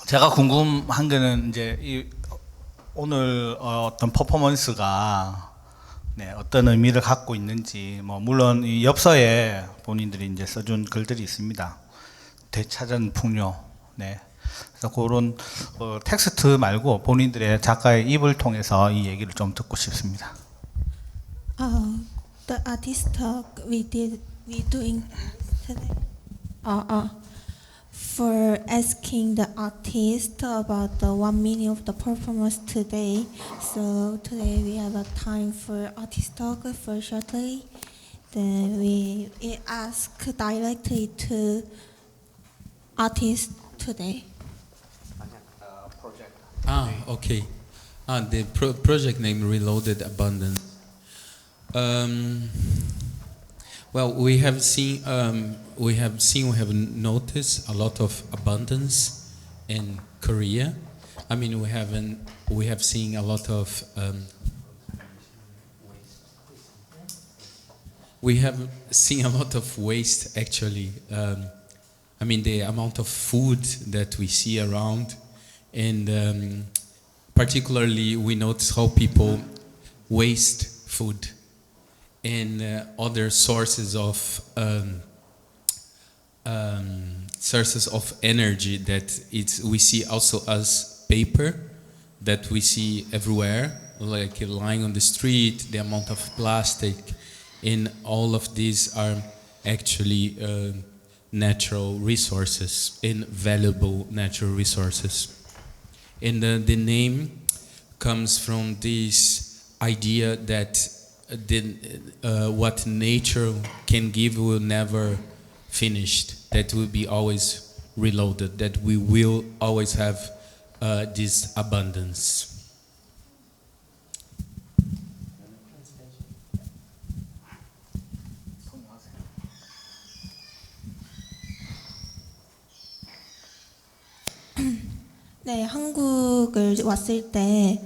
제가 궁금한 거는 이제 오늘 어떤 퍼포먼스가 네, 어떤 의미를 갖고 있는지, 뭐 물론 이 엽서에 본인들이 이제 써준 글들이 있습니다. 되찾은 풍요. 네. 그래서 그런 텍스트 말고 본인들의 작가의 입을 통해서 이 얘기를 좀 듣고 싶습니다. The artist talk we doing today. For asking the artist about the one meaning of the performance today. So today we have a time for artist talk for shortly. Then we ask directly to artist today. Okay. The project name Reloaded Abundance. Well, we have noticed a lot of abundance in Korea. I mean, we have seen a lot of waste actually. I mean, the amount of food that we see around, and particularly we notice how people waste food and other sources of energy that we see also as paper that we see everywhere, like lying on the street, the amount of plastic, and all of these are actually natural resources, invaluable natural resources. And the name comes from this idea that what nature can give will never finish, that will be always reloaded, that we will always have this abundance. 네, 한국을 왔을 때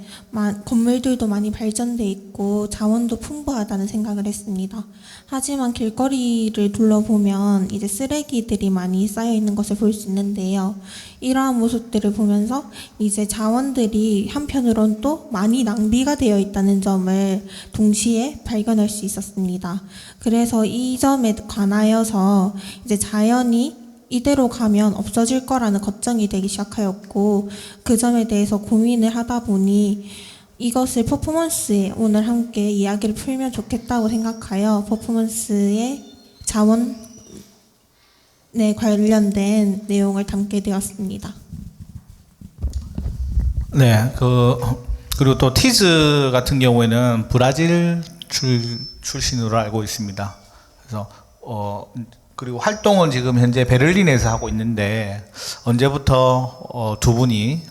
건물들도 많이 발전돼 있고 자원도 풍부하다는 생각을 했습니다. 하지만 길거리를 둘러보면 이제 쓰레기들이 많이 쌓여 있는 것을 볼 수 있는데요. 이러한 모습들을 보면서 이제 자원들이 한편으론 또 많이 낭비가 되어 있다는 점을 동시에 발견할 수 있었습니다. 그래서 이 점에 관하여서 이제 자연이 이대로 가면 없어질 거라는 걱정이 되기 시작하였고, 그 점에 대해서 고민을 하다 보니 이것을 퍼포먼스에 오늘 함께 이야기를 풀면 좋겠다고 생각하여 퍼포먼스의 자원에 관련된 내용을 담게 되었습니다. 네, 그리고 또 티즈 같은 경우에는 브라질 출신으로 알고 있습니다. 그래서 그리고 활동은 지금 현재 베를린에서 하고 있는데 언제부터 두 분이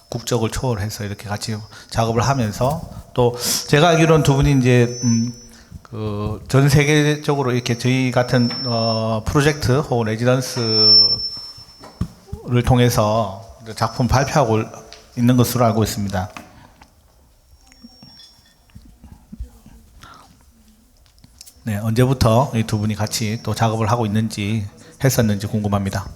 국적을 초월해서 이렇게 같이 작업을 하면서, 또 제가 알기로는 두 분이 이제 전 세계적으로 이렇게 저희 같은 프로젝트 혹은 레지던스를 통해서 작품 발표하고 있는 것으로 알고 있습니다. 네, 언제부터 이 두 분이 같이 또 작업을 하고 있는지 했었는지 궁금합니다.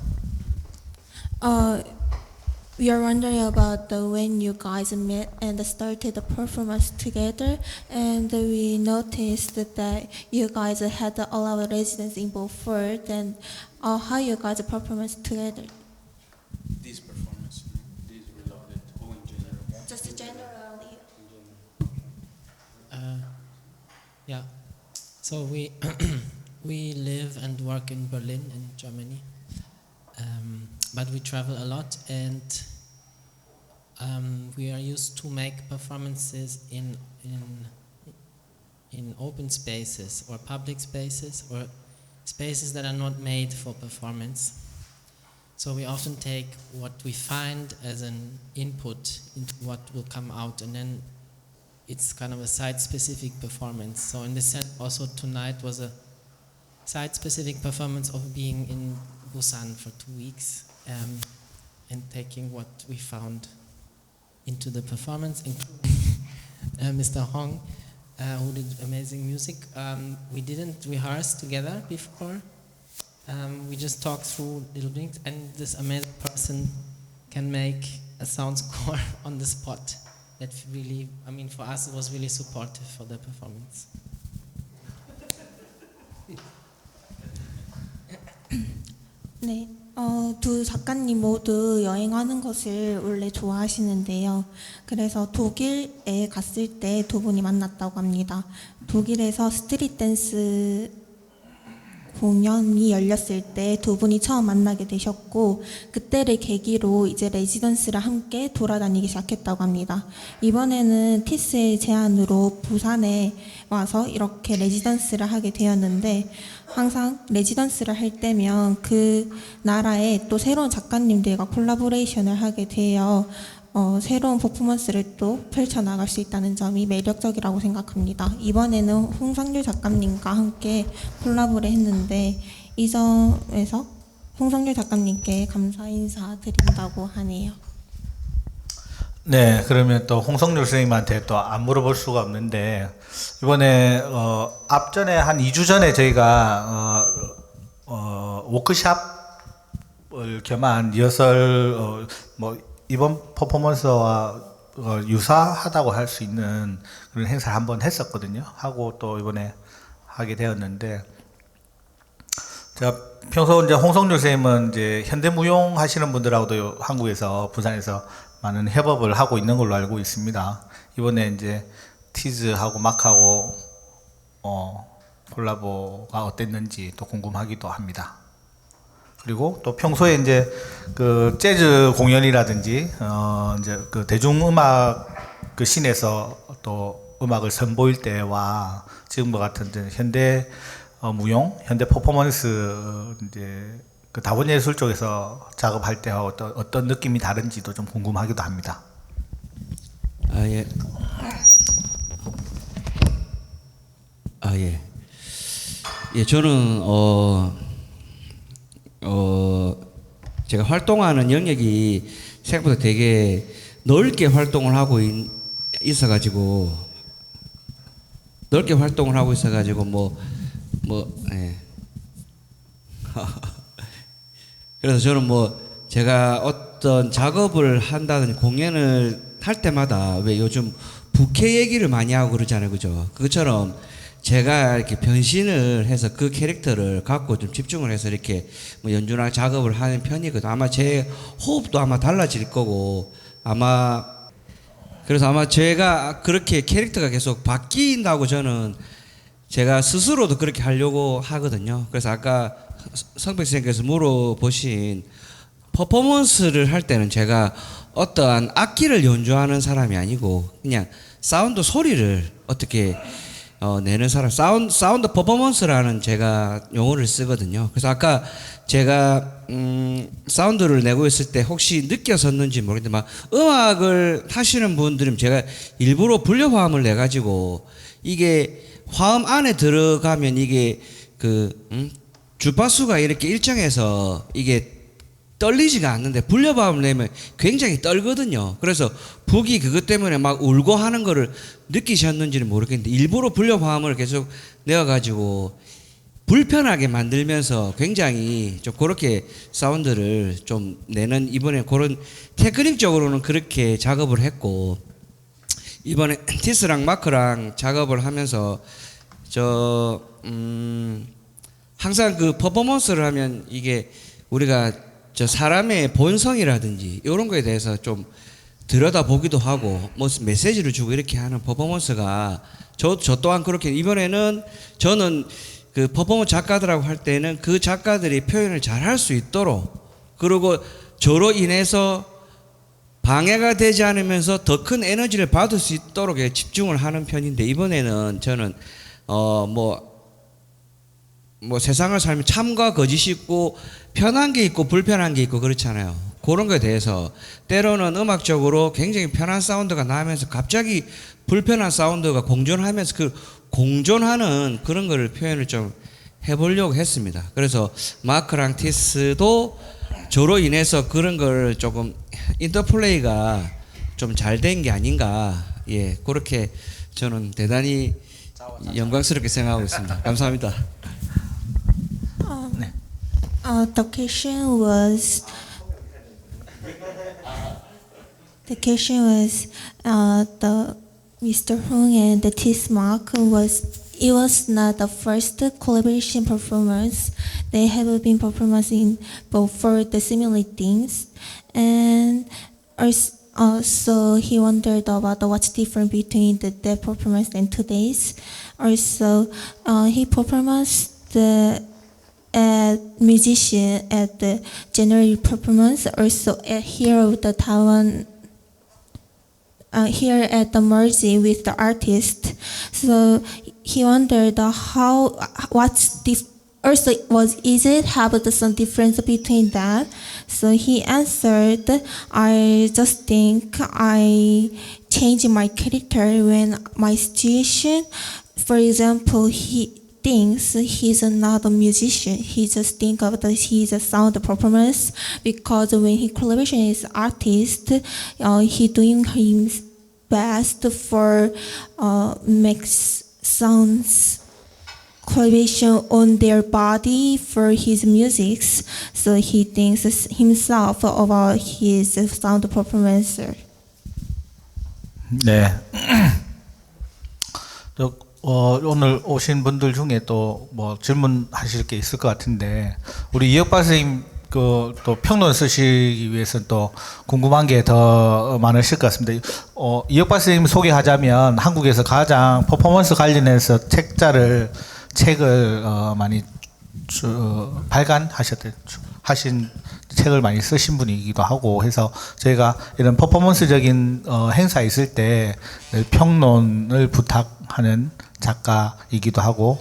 We are wondering about when you guys met and started the performance together, and we noticed that you guys had a lot of residents in Beaufort, and how you guys performance together. This performance, this Reloaded, or in general? Just generally. Yeah. So we we live and work in Berlin in Germany, but we travel a lot, and we are used to make performances in open spaces or public spaces or spaces that are not made for performance. So we often take what we find as an input into what will come out, and then it's kind of a site-specific performance. So in this sense, also tonight was a site-specific performance of being in Busan for 2 weeks and taking what we found into the performance, including Mr. Hong, who did amazing music. We didn't rehearse together before. We just talked through little things, and this amazing person can make a sound score on the spot. That really, I mean, for us, it was really supportive for the performance. 네, 두 작가님 모두 여행하는 것을 원래 좋아하시는데요. 그래서 독일에 갔을 때 두 분이 만났다고 합니다. 독일에서 스트릿 댄스 공연이 열렸을 때 두 분이 처음 만나게 되셨고, 그때를 계기로 이제 레지던스를 함께 돌아다니기 시작했다고 합니다. 이번에는 티스의 제안으로 부산에 와서 이렇게 레지던스를 하게 되었는데, 항상 레지던스를 할 때면 그 나라의 또 새로운 작가님들과 콜라보레이션을 하게 되어 새로운 퍼포먼스를 또 펼쳐나갈 수 있다는 점이 매력적이라고 생각합니다. 이번에는 홍상률 작가님과 함께 콜라보를 했는데, 이 점에서 홍상률 작가님께 감사 인사 드린다고 하네요. 네, 그러면 또 홍성률 선생님한테 또 안 물어볼 수가 없는데, 이번에 앞전에 한 2주 전에 저희가 워크샵을 겸한 리허설 뭐 이번 퍼포먼스와 유사하다고 할 수 있는 그런 행사를 한번 했었거든요. 하고 또 이번에 하게 되었는데, 제가 평소 이제 홍성률 선생님은 이제 현대무용 하시는 분들하고도 한국에서 부산에서 많은 협업을 하고 있는 걸로 알고 있습니다. 이번에 이제 티즈하고 막하고 콜라보가 어땠는지 또 궁금하기도 합니다. 그리고 또 평소에 이제 그 재즈 공연이라든지 이제 그 대중음악 그 씬에서 또 음악을 선보일 때와 지금과 같은 이제 현대 무용, 현대 퍼포먼스 이제 그 다원예술 쪽에서 작업할 때와 어떤 느낌이 다른지도 좀 궁금하기도 합니다. 예. 예. 예, 저는 제가 활동하는 영역이 생각보다 되게 넓게 활동을 하고 있어가지고 예. 그래서 저는 제가 어떤 작업을 한다든지 공연을 할 때마다 왜 요즘 부캐 얘기를 많이 하고 그러잖아요, 그죠? 그것처럼 제가 이렇게 변신을 해서 그 캐릭터를 갖고 좀 집중을 해서 이렇게 연주나 작업을 하는 편이거든요. 아마 제 호흡도 아마 달라질 거고, 그래서 아마 제가 그렇게 캐릭터가 계속 바뀐다고 저는 제가 스스로도 그렇게 하려고 하거든요. 그래서 아까 성백 선생님께서 물어보신 퍼포먼스를 할 때는 제가 어떠한 악기를 연주하는 사람이 아니고 그냥 사운드 소리를 어떻게 내는 사람, 사운드 퍼포먼스라는 제가 용어를 쓰거든요. 그래서 아까 제가 사운드를 내고 있을 때 혹시 느껴졌는지 모르겠는데 막 음악을 하시는 분들은 제가 일부러 불려화음을 내 가지고 이게 화음 안에 들어가면 이게 주파수가 이렇게 일정해서 이게 떨리지가 않는데 불려화음을 내면 굉장히 떨거든요. 그래서 북이 그것 때문에 막 울고 하는 거를 느끼셨는지는 모르겠는데 일부러 불려화음을 계속 내어가지고 불편하게 만들면서 굉장히 좀 그렇게 사운드를 좀 내는, 이번에 그런 테크닉적으로는 그렇게 작업을 했고, 이번에 티스랑 마크랑 작업을 하면서 항상 그 퍼포먼스를 하면 이게 우리가 사람의 본성이라든지 이런 거에 대해서 좀 들여다보기도 하고 메시지를 주고 이렇게 하는 퍼포먼스가 저 또한 그렇게, 이번에는 저는 그 퍼포먼스 작가들하고 할 때는 그 작가들이 표현을 잘 할 수 있도록, 그리고 저로 인해서 방해가 되지 않으면서 더 큰 에너지를 받을 수 있도록 집중을 하는 편인데, 이번에는 저는 세상을 살면 참과 거짓이 있고 편한 게 있고 불편한 게 있고 그렇잖아요. 그런 거에 대해서 때로는 음악적으로 굉장히 편한 사운드가 나면서 갑자기 불편한 사운드가 공존하면서 그 공존하는 그런 거를 표현을 좀 해보려고 했습니다. 그래서 마크랑 티스도 저로 인해서 그런 걸 조금 인터플레이가 좀 잘 된 게 아닌가, 예, 그렇게 저는 대단히 영광스럽게 생각하고 있습니다. 감사합니다. The question was The question was the Mr. Hung and the T-Smock was not the first collaboration performance. They have been performing before the similar things, and also he wondered about what's different between that performance and today's. Also, he performed the musician at the January performance, also here of the Taiwan. Here at the Mersey with the artist, so he wondered also is it have some difference between that? So he answered, I just think I change my character when my situation. For example, he thinks he's not a musician. He just think of that he's a sound performance, because when he collaboration with artist, he doing his best for makes sounds collaboration on their body for his musics. So he thinks himself about his sound performance. 네. 오늘 오신 분들 중에 또 뭐 질문하실 게 있을 것 같은데, 우리 이혁박 선생님 또 평론 쓰시기 위해서 또 궁금한 게 더 많으실 것 같습니다. 이혁박 선생님 소개하자면 한국에서 가장 퍼포먼스 관련해서 책을 많이 하신 책을 많이 쓰신 분이기도 하고 해서, 저희가 이런 퍼포먼스적인 행사에 있을 때 평론을 부탁하는 작가이기도 하고,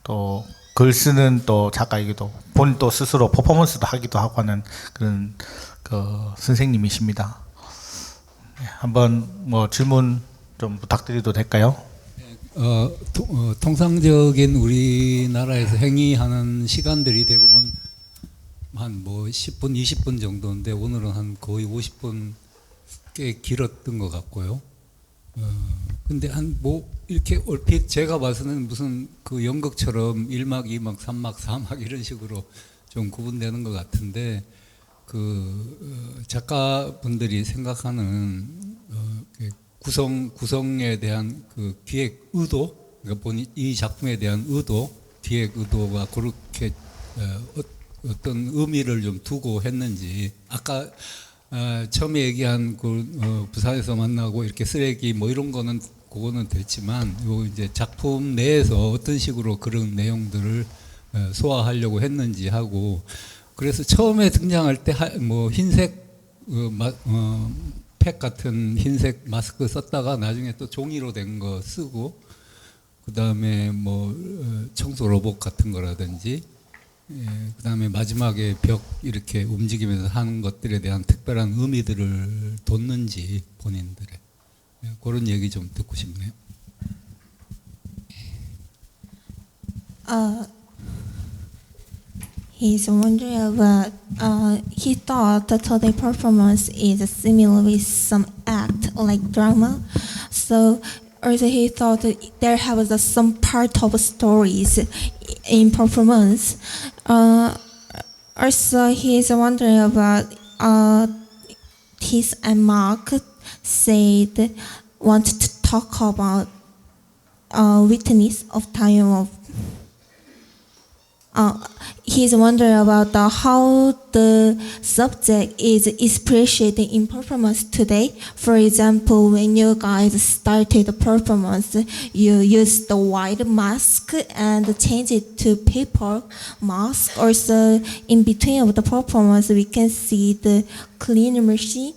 또 글 쓰는 또 작가이기도, 본인 또 스스로 퍼포먼스도 하기도 하고 하는 그런 선생님이십니다. 한번 뭐 질문 좀 부탁드려도 될까요? 통상적인 우리나라에서 행위하는 시간들이 대부분 한 뭐 10분, 20분 정도인데, 오늘은 한 거의 50분 꽤 길었던 것 같고요. 근데 한 뭐 이렇게 얼핏 제가 봐서는 무슨 그 연극처럼 1막, 2막, 3막, 4막 이런 식으로 좀 구분되는 것 같은데, 그 작가분들이 생각하는 구성에 대한 그 기획 의도, 그러니까 본인 이 작품에 대한 의도, 기획 의도가 그렇게 어떤 의미를 좀 두고 했는지, 아까 처음에 얘기한 그 부산에서 만나고 이렇게 쓰레기 뭐 이런 거는 그거는 됐지만, 요 이제 작품 내에서 어떤 식으로 그런 내용들을 소화하려고 했는지 하고, 그래서 처음에 등장할 때 뭐 흰색 팩 같은 흰색 마스크 썼다가 나중에 또 종이로 된 거 쓰고, 그 다음에 뭐 청소 로봇 같은 거라든지, 그 다음에 마지막에 벽 이렇게 움직이면서 하는 것들에 대한 특별한 의미들을 뒀는지 본인들의, 그런 얘기 좀 듣고 싶네요. He's wondering about, he thought that the performance is similar with some act like drama. So also he thought that there was some part of stories in performance. Also he's wondering about, Tis and Mark said wanted to talk about witness of time of. He's wondering about how the subject is appreciated in performance today. For example, when you guys started the performance, you used the white mask and change it to paper mask. Also, in between of the performance, we can see the cleaner machine.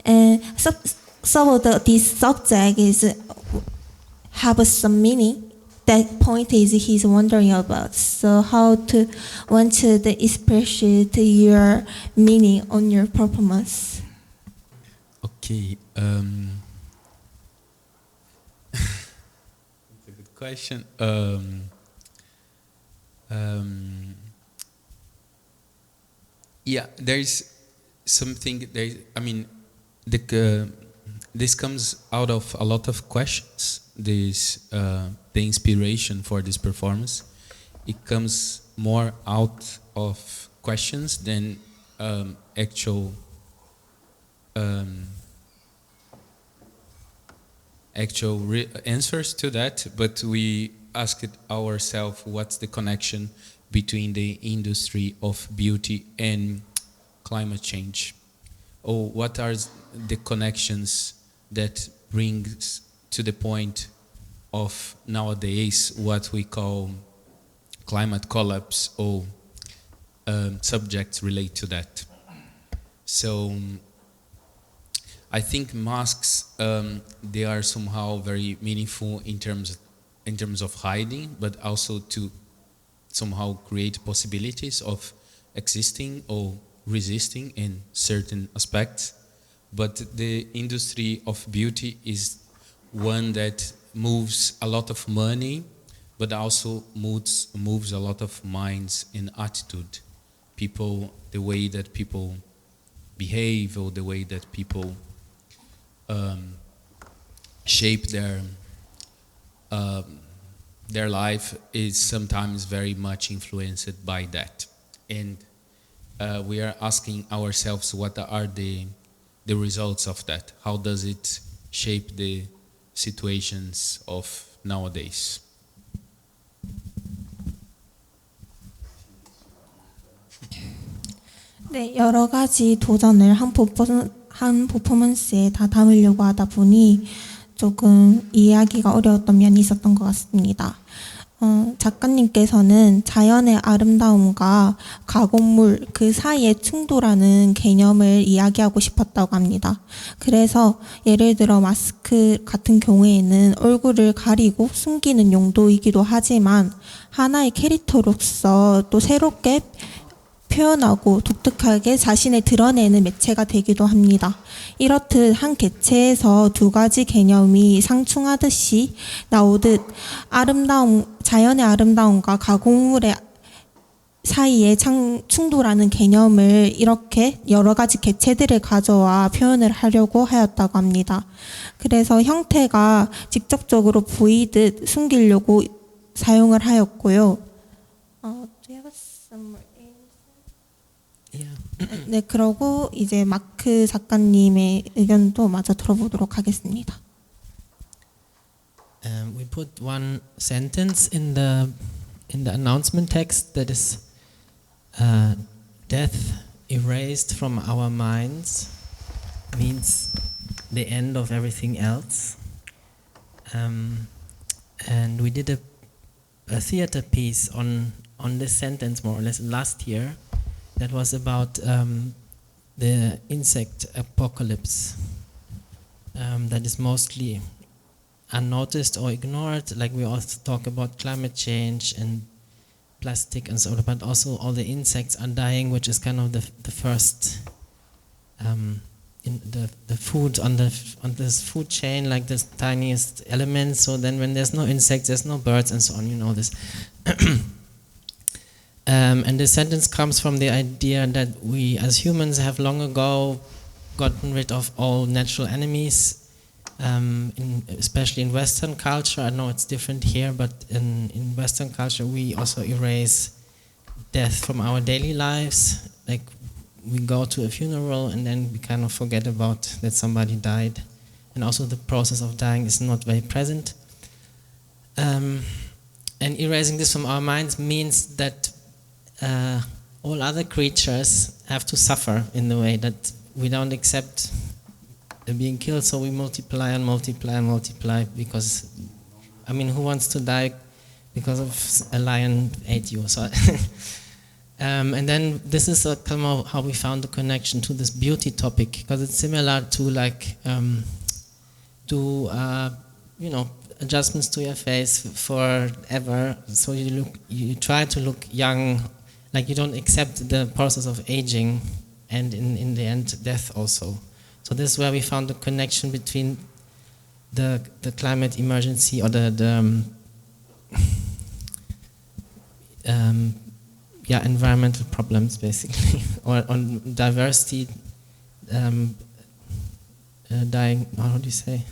And some of this subject have some meaning. That point is he's wondering about. So how to want to express your meaning on your performance. Okay. It's a good question. Yeah, there's something. I mean, this comes out of a lot of questions. The inspiration for this performance, it comes more out of questions than actual um, actual answers to that, but we asked ourselves what's the connection between the industry of beauty and climate change, or what are the connections that brings to the point of nowadays what we call climate collapse, or subjects relate to that. So I think masks, they are somehow very meaningful in terms of hiding, but also to somehow create possibilities of existing or resisting in certain aspects. But the industry of beauty is one that moves a lot of money, but also moves a lot of minds and attitude. People, the way that people behave, or the way that people shape their life is sometimes very much influenced by that. And we are asking ourselves what are the results of that? How does it shape the situations of nowadays? 네, 여러 가지 도전을 한 퍼포먼스에 다 담으려고 하다 보니 조금 이해하기가 어려웠던 면이 있었던 것 같습니다. 작가님께서는 자연의 아름다움과 가공물 그 사이에 충돌하는 개념을 이야기하고 싶었다고 합니다. 그래서 예를 들어 마스크 같은 경우에는 얼굴을 가리고 숨기는 용도이기도 하지만 하나의 캐릭터로서 또 새롭게 표현하고 독특하게 자신을 드러내는 매체가 되기도 합니다. 이렇듯 한 개체에서 두 가지 개념이 상충하듯이 나오듯 자연의 아름다움과 가공물의 사이에 충돌하는 개념을 이렇게 여러 가지 개체들을 가져와 표현을 하려고 하였다고 합니다. 그래서 형태가 직접적으로 보이듯 숨기려고 사용을 하였고요. 네, 그러고 이제 마크 작가님의 의견도 마저 들어보도록 하겠습니다. We put one sentence in the announcement text that is death erased from our minds means the end of everything else. And we did a theater piece on this sentence more or less last year. That was about the insect apocalypse that is mostly unnoticed or ignored. Like we also talk about climate change and plastic and so on, but also all the insects are dying, which is kind of the first in the food on this food chain, like this tiniest element. So then when there's no insects, there's no birds and so on, you know this. And this sentence comes from the idea that we as humans have long ago gotten rid of all natural enemies, especially in Western culture. I know it's different here, but in Western culture we also erase death from our daily lives. Like we go to a funeral and then we kind of forget about that somebody died. And also the process of dying is not very present. And erasing this from our minds means that all other creatures have to suffer in the way that we don't accept being killed, so we multiply and multiply and multiply because, I mean, who wants to die because of a lion ate you? So, and then this is kind of how we found the connection to this beauty topic, because it's similar to like you know, adjustments to your face forever. So you try to look young. Like you don't accept the process of aging and in the end death also. So this is where we found the connection between the climate emergency or the environmental problems basically, or on diversity dying, how do you say?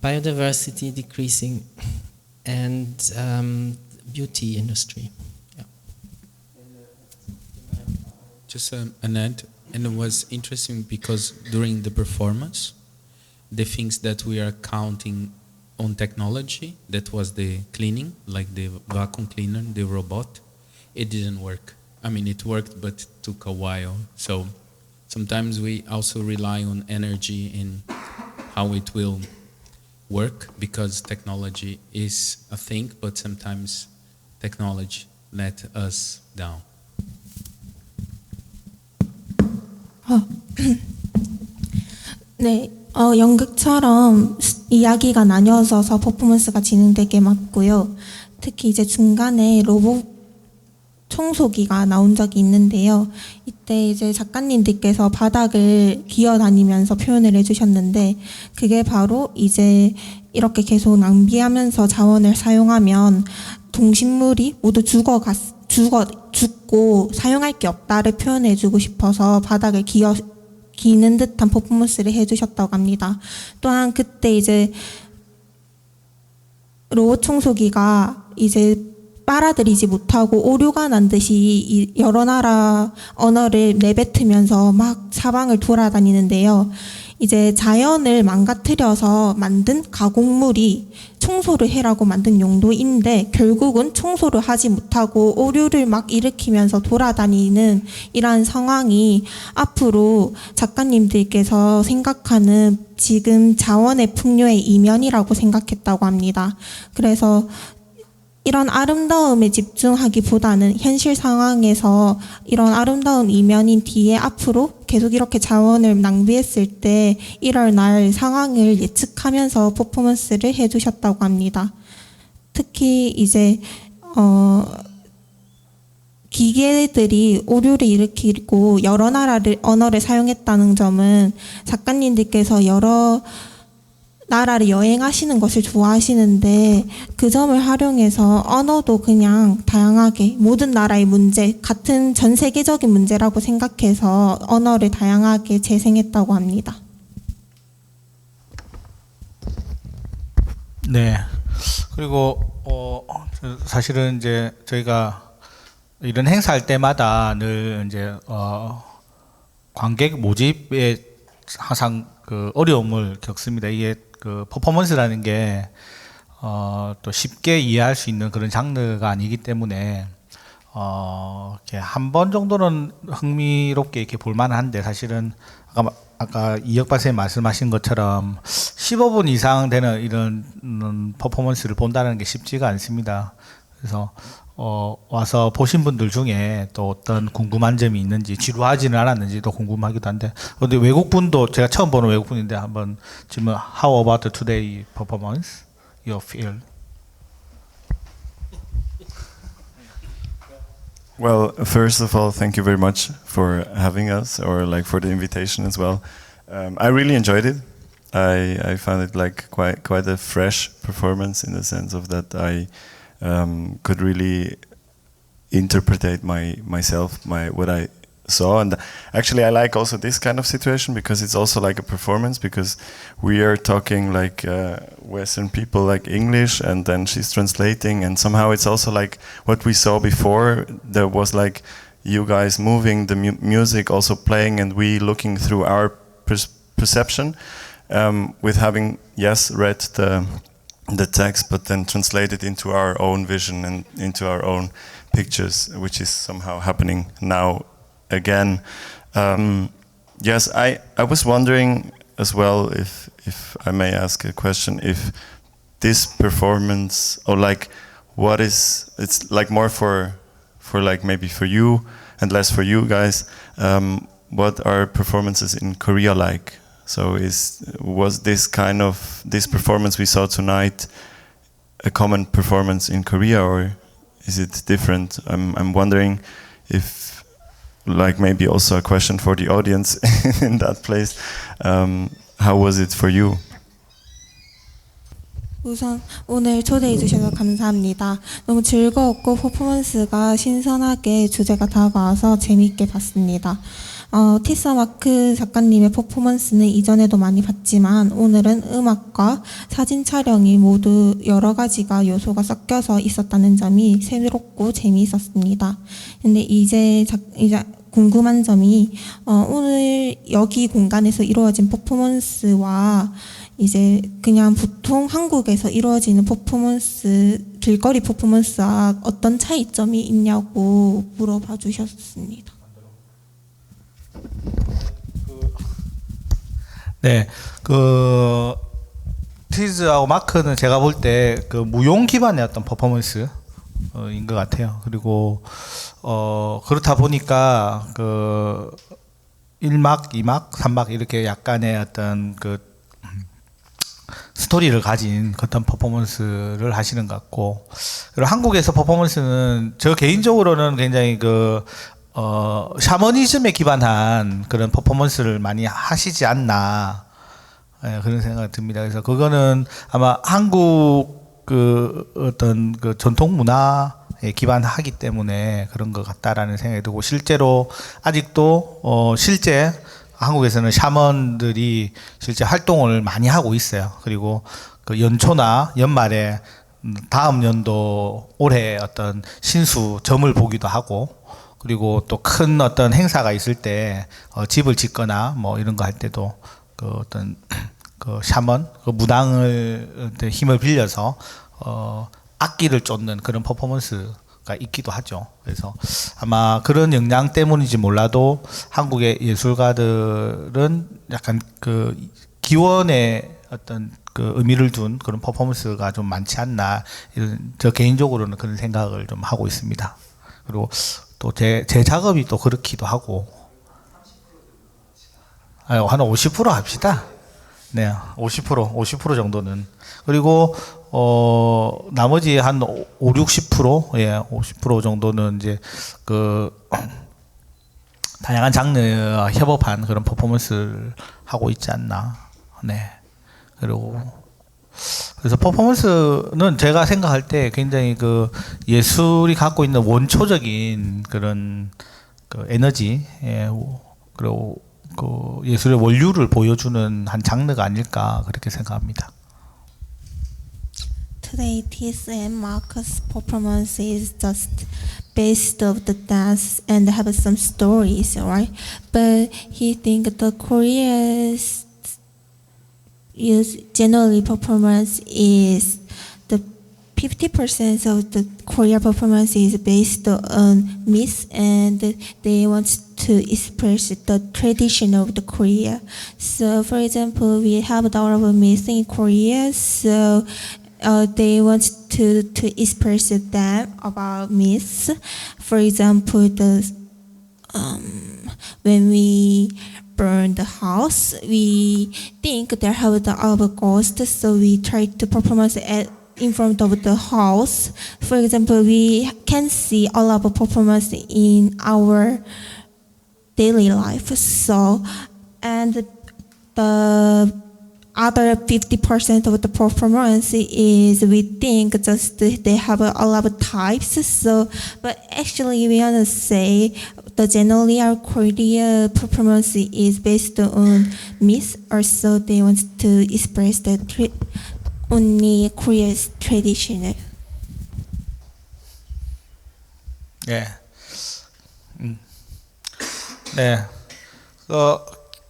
Biodiversity decreasing and beauty industry. Just an add, And it was interesting because during the performance, the things that we are counting on technology, that was the cleaning, like the vacuum cleaner, the robot, it didn't work. I mean, it worked, but it took a while. So sometimes we also rely on energy in how it will work, because technology is a thing, but sometimes technology let us down. 네, 연극처럼 이야기가 나뉘어져서 퍼포먼스가 진행되게 맞고요. 특히 이제 중간에 로봇 청소기가 나온 적이 있는데요. 이때 이제 작가님들께서 바닥을 기어다니면서 표현을 해주셨는데, 그게 바로 이제 이렇게 계속 낭비하면서 자원을 사용하면 동식물이 모두 죽고 사용할 게 없다를 표현해주고 싶어서 바닥을 기는 듯한 퍼포먼스를 해주셨다고 합니다. 또한 그때 이제 로봇 청소기가 이제 빨아들이지 못하고 오류가 난 듯이 여러 나라 언어를 내뱉으면서 막 사방을 돌아다니는데요. 이제 자연을 망가뜨려서 만든 가공물이 청소를 해라고 만든 용도인데, 결국은 청소를 하지 못하고 오류를 막 일으키면서 돌아다니는 이러한 상황이 앞으로 작가님들께서 생각하는 지금 자원의 풍요의 이면이라고 생각했다고 합니다. 그래서 이런 아름다움에 집중하기보다는 현실 상황에서 이런 아름다운 이면인 뒤에 앞으로 계속 이렇게 자원을 낭비했을 때 이럴 날 상황을 예측하면서 퍼포먼스를 해주셨다고 합니다. 특히 이제 기계들이 오류를 일으키고 여러 언어를 사용했다는 점은 작가님들께서 여러 나라를 여행하시는 것을 좋아하시는데, 그 점을 활용해서 언어도 그냥 다양하게 모든 나라의 문제, 같은 전 세계적인 문제라고 생각해서 언어를 다양하게 재생했다고 합니다. 네. 그리고 사실은 이제 저희가 이런 행사할 때마다 늘 이제 관객 모집에 항상 그 어려움을 겪습니다. 이게 그 퍼포먼스라는 게 또 쉽게 이해할 수 있는 그런 장르가 아니기 때문에 이렇게 한 번 정도는 흥미롭게 이렇게 볼만한데, 사실은 아까 이혁 박사님 말씀하신 것처럼 15분 이상 되는 이런 퍼포먼스를 본다는 게 쉽지가 않습니다. 그래서 와서 보신 분들 중에 또 어떤 궁금한 점이 있는지, 지루하지는 않았는지도 궁금하기도 한데, 근데 외국분도, 제가 처음 보는 외국분인데 한번 질문, How about the today performance? You feel? Well, first of all, thank you very much for having us, or like for the invitation as well. I really enjoyed it. I found it like quite a fresh performance, in the sense of that I could really interpret myself what I saw. And actually I like also this kind of situation, because it's also like a performance, because we are talking like Western people, like English, and then she's translating, and somehow it's also like what we saw before. There was like you guys moving the music, also playing, and we looking through our perception, with having read the text, but then translate it into our own vision and into our own pictures, which is somehow happening now again. Yes, I was wondering as well, if I may ask a question, if this performance, or like what is, it's like more for like maybe for you and less for you guys, what are performances in Korea like? So was this performance we saw tonight a common performance in Korea, or is it different? I'm wondering if, like maybe also a question for the audience in that place, how was it for you? 우선 오늘 초대해 주셔서 감사합니다. 너무 즐거웠고 퍼포먼스가 신선하게 주제가 다가와서 재미있게 봤습니다. 티사 마크 작가님의 퍼포먼스는 이전에도 많이 봤지만 오늘은 음악과 사진 촬영이 모두 여러 가지가 요소가 섞여서 있었다는 점이 새롭고 재미있었습니다. 근데 이제 궁금한 점이 오늘 여기 공간에서 이루어진 퍼포먼스와 이제 그냥 보통 한국에서 이루어지는 퍼포먼스, 길거리 퍼포먼스와 어떤 차이점이 있냐고 물어봐 주셨습니다. 네, 티즈하고 마크는 제가 볼 때 그 무용 기반의 어떤 퍼포먼스인 것 같아요. 그리고 그렇다 보니까 그 1막, 2막, 3막 이렇게 약간의 어떤 그 스토리를 가진 어떤 퍼포먼스를 하시는 것 같고, 그리고 한국에서 퍼포먼스는 저 개인적으로는 굉장히 샤머니즘에 기반한 그런 퍼포먼스를 많이 하시지 않나, 예, 그런 생각이 듭니다. 그래서 그거는 아마 한국 어떤 전통 문화에 기반하기 때문에 그런 것 같다라는 생각이 들고, 실제로 아직도 실제 한국에서는 샤먼들이 실제 활동을 많이 하고 있어요. 그리고 그 연초나 연말에 다음 연도 올해 어떤 신수 점을 보기도 하고, 그리고 또 큰 어떤 행사가 있을 때 집을 짓거나 뭐 이런 거 할 때도 그 어떤 그 샤먼, 그 무당을 힘을 빌려서 악기를 쫓는 그런 퍼포먼스가 있기도 하죠. 그래서 아마 그런 영향 때문인지 몰라도 한국의 예술가들은 약간 그 기원의 어떤 그 의미를 둔 그런 퍼포먼스가 좀 많지 않나, 이런 저 개인적으로는 그런 생각을 좀 하고 있습니다. 그리고 또 제 작업이 또 그렇기도 하고, 한 50% 합시다. 네, 50% 정도는. 그리고 나머지 한 60%, 예, 50% 정도는 이제 다양한 장르와 협업한 그런 퍼포먼스를 하고 있지 않나. 네. 그래서 퍼포먼스는 제가 생각할 때 굉장히 예술이 갖고 있는 원초적인 그런 에너지, 예, 그리고 예술의 원류를 보여주는 한 장르가 아닐까, 그렇게 생각합니다. Today, Tis and Marcus' performance is just based of the dance and have some stories, right? But he think the Korea's generally performance is the 50% of the Korea performance is based on myth, and they want to express the tradition of the Korea. So, for example, we have a lot of myths in Korea, so they want to express them about myths. For example, when we burn the house, we think there have the other ghost, so we try to performance in front of the house. For example, we can see all of performance in our daily life. So, and the other 50% of the performance is we think just they have a lot of types. So, but actually we want to say the generally our Korea performance is based on myth. Also, they want to express the only Korea's tradition. 예. 네.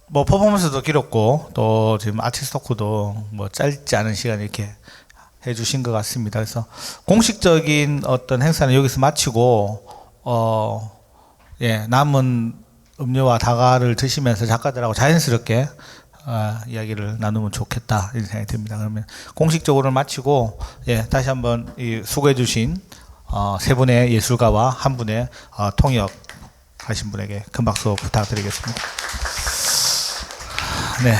뭐 퍼포먼스도 길었고, 또 지금 아티스트 토크도 뭐 짧지 않은 시간 이렇게 해주신 것 같습니다. 그래서 공식적인 어떤 행사는 여기서 마치고, 예, 남은 음료와 다과를 드시면서 작가들하고 자연스럽게 이야기를 나누면 좋겠다, 이런 생각이 듭니다. 그러면 공식적으로 마치고, 예, 다시 한번 수고해주신 세 분의 예술가와 한 분의 통역하신 분에게 큰 박수 부탁드리겠습니다. 네.